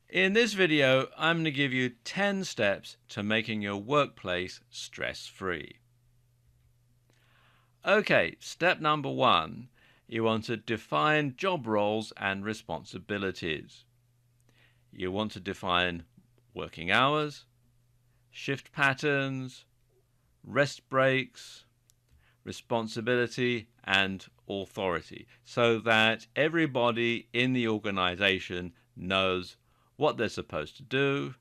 In this video, I'm going to give you 10 steps to making your workplace stress-free. Okay, step number 1. You want to define job roles and responsibilities. You want to define working hours, shift patterns, rest breaks, responsibility, and authority, so that everybody in the organization knows what they're supposed to do,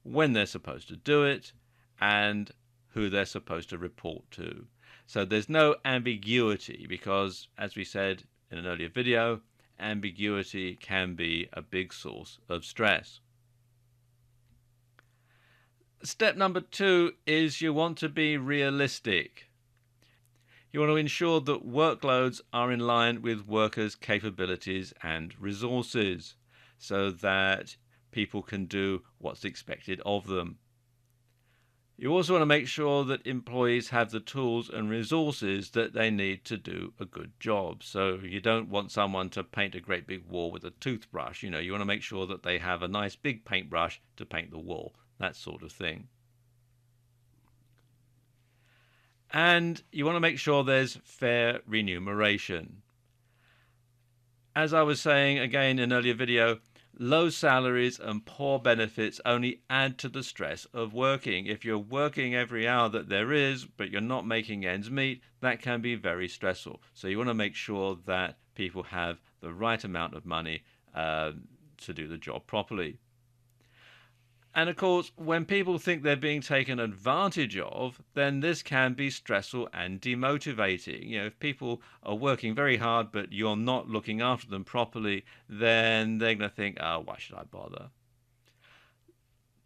when they're supposed to do it, and who they're supposed to report to. So there's no ambiguity because, as we said in an earlier video, ambiguity can be a big source of stress. Step number 2 is you want to be realistic. You want to ensure that workloads are in line with workers' capabilities and resources so that people can do what's expected of them. You also want to make sure that employees have the tools and resources that they need to do a good job. So you don't want someone to paint a great big wall with a toothbrush. You want to make sure that they have a nice big paintbrush to paint the wall, that sort of thing. And you want to make sure there's fair remuneration. As I was saying again in an earlier video, low salaries and poor benefits only add to the stress of working. If you're working every hour that there is, but you're not making ends meet, that can be very stressful. So you want to make sure that people have the right amount of money to do the job properly. And of course, when people think they're being taken advantage of, then this can be stressful and demotivating. If people are working very hard, but you're not looking after them properly, then they're going to think, oh, why should I bother?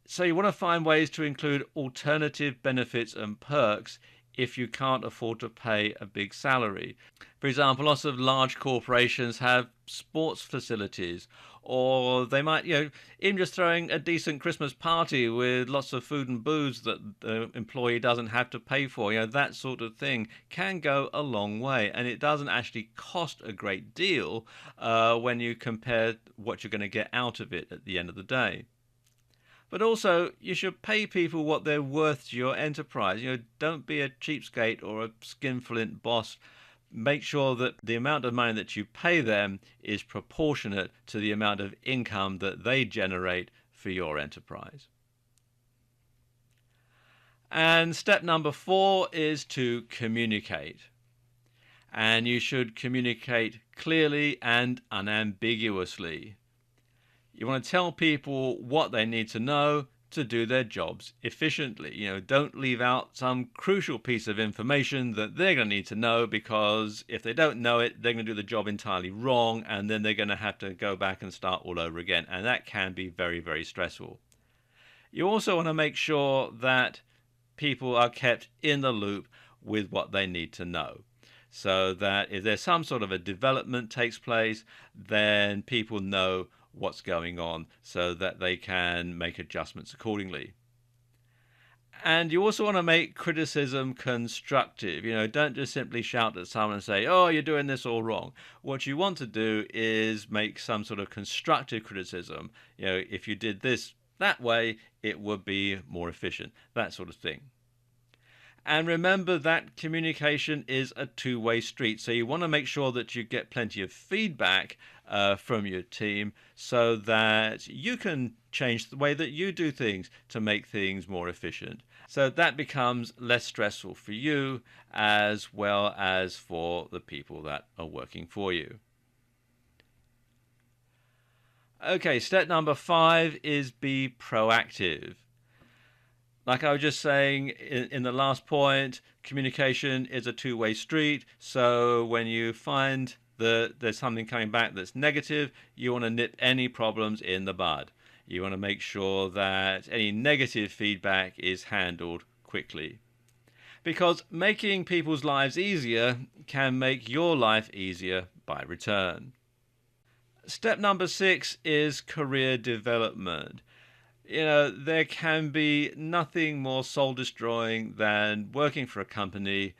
So you want to find ways to include alternative benefits and perks if you can't afford to pay a big salary. For example, lots of large corporations have sports facilities, or they might, even just throwing a decent Christmas party with lots of food and booze that the employee doesn't have to pay for. That sort of thing can go a long way, and it doesn't actually cost a great deal when you compare what you're going to get out of it at the end of the day. But also, you should pay people what they're worth to your enterprise. Don't be a cheapskate or a skinflint boss. Make sure that the amount of money that you pay them is proportionate to the amount of income that they generate for your enterprise. And step number 4 is to communicate. And you should communicate clearly and unambiguously. You want to tell people what they need to know to do their jobs efficiently. Don't leave out some crucial piece of information that they're going to need to know, because if they don't know it, they're going to do the job entirely wrong, and then they're going to have to go back and start all over again. And that can be very, very stressful. You also want to make sure that people are kept in the loop with what they need to know, so that if there's some sort of a development takes place, then people know what's going on so that they can make adjustments accordingly. And you also want to make criticism constructive. Don't just simply shout at someone and say, oh, you're doing this all wrong. What you want to do is make some sort of constructive criticism. If you did this that way, it would be more efficient, that sort of thing. And remember that communication is a two-way street. So you want to make sure that you get plenty of feedback from your team so that you can change the way that you do things to make things more efficient. So that becomes less stressful for you as well as for the people that are working for you. Okay, step number 5 is be proactive. Like I was just saying in the last point, communication is a two-way street. So when you find that there's something coming back that's negative, you want to nip any problems in the bud. You want to make sure that any negative feedback is handled quickly. Because making people's lives easier can make your life easier by return. Step number 6 is career development. There can be nothing more soul-destroying than working for a company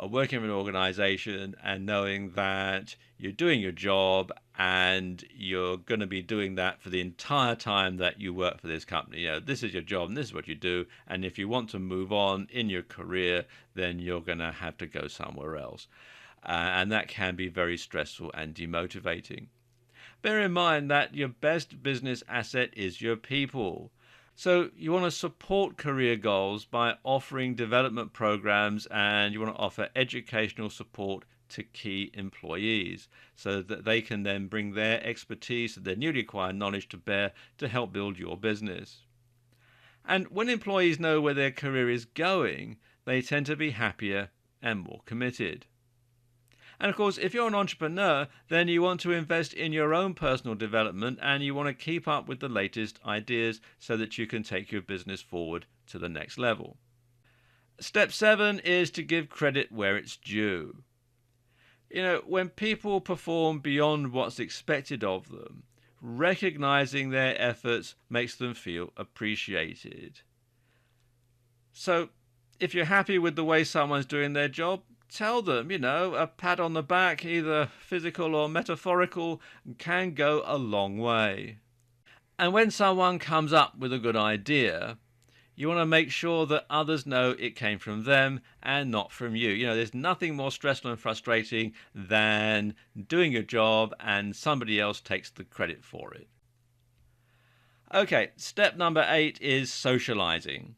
working for an organization and knowing that you're doing your job and you're going to be doing that for the entire time that you work for this company. This is your job and this is what you do. And if you want to move on in your career, then you're going to have to go somewhere else. And that can be very stressful and demotivating. Bear in mind that your best business asset is your people. So you want to support career goals by offering development programs, and you want to offer educational support to key employees so that they can then bring their expertise and their newly acquired knowledge to bear to help build your business. And when employees know where their career is going, they tend to be happier and more committed. And of course, if you're an entrepreneur, then you want to invest in your own personal development and you want to keep up with the latest ideas so that you can take your business forward to the next level. Step 7 is to give credit where it's due. When people perform beyond what's expected of them, recognizing their efforts makes them feel appreciated. So, if you're happy with the way someone's doing their job, tell them, a pat on the back, either physical or metaphorical, can go a long way. And when someone comes up with a good idea, you want to make sure that others know it came from them and not from you. There's nothing more stressful and frustrating than doing your job and somebody else takes the credit for it. Okay, step number 8 is socializing.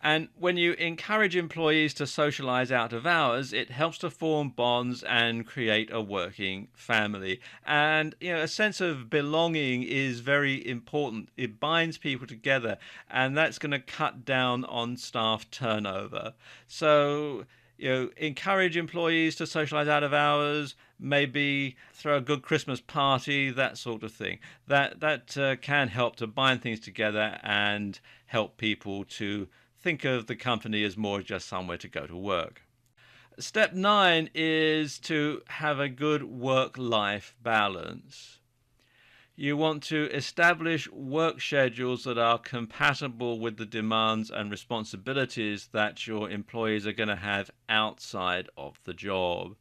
And when you encourage employees to socialize out of hours, it helps to form bonds and create a working family. And, a sense of belonging is very important. It binds people together, and that's going to cut down on staff turnover. So, encourage employees to socialize out of hours, maybe throw a good Christmas party, that sort of thing. That can help to bind things together and help people to think of the company as more just somewhere to go to work. Step 9 is to have a good work-life balance. You want to establish work schedules that are compatible with the demands and responsibilities that your employees are going to have outside of the job.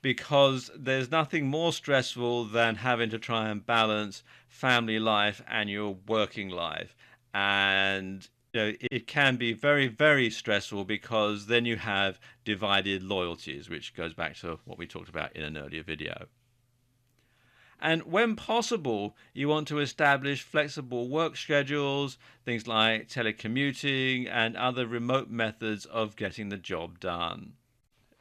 Because there's nothing more stressful than having to try and balance family life and your working life. And it can be very, very stressful because then you have divided loyalties, which goes back to what we talked about in an earlier video. And when possible, you want to establish flexible work schedules, things like telecommuting and other remote methods of getting the job done.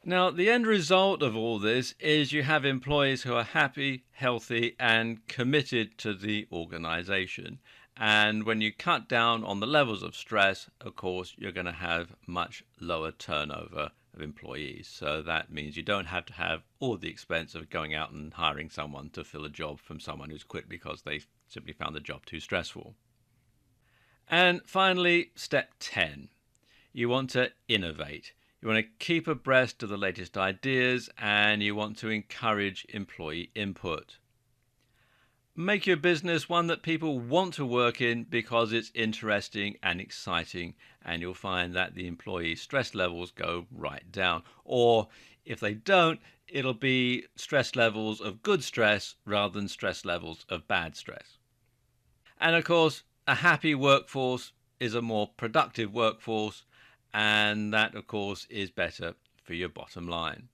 Now, the end result of all this is you have employees who are happy, healthy, and committed to the organization. And when you cut down on the levels of stress, of course, you're going to have much lower turnover of employees. So that means you don't have to have all the expense of going out and hiring someone to fill a job from someone who's quit because they simply found the job too stressful. And finally, step 10. You want to innovate. You want to keep abreast of the latest ideas and you want to encourage employee input. Make your business one that people want to work in because it's interesting and exciting, and you'll find that the employee stress levels go right down. Or if they don't, it'll be stress levels of good stress rather than stress levels of bad stress. And of course, a happy workforce is a more productive workforce, and that, of course, is better for your bottom line.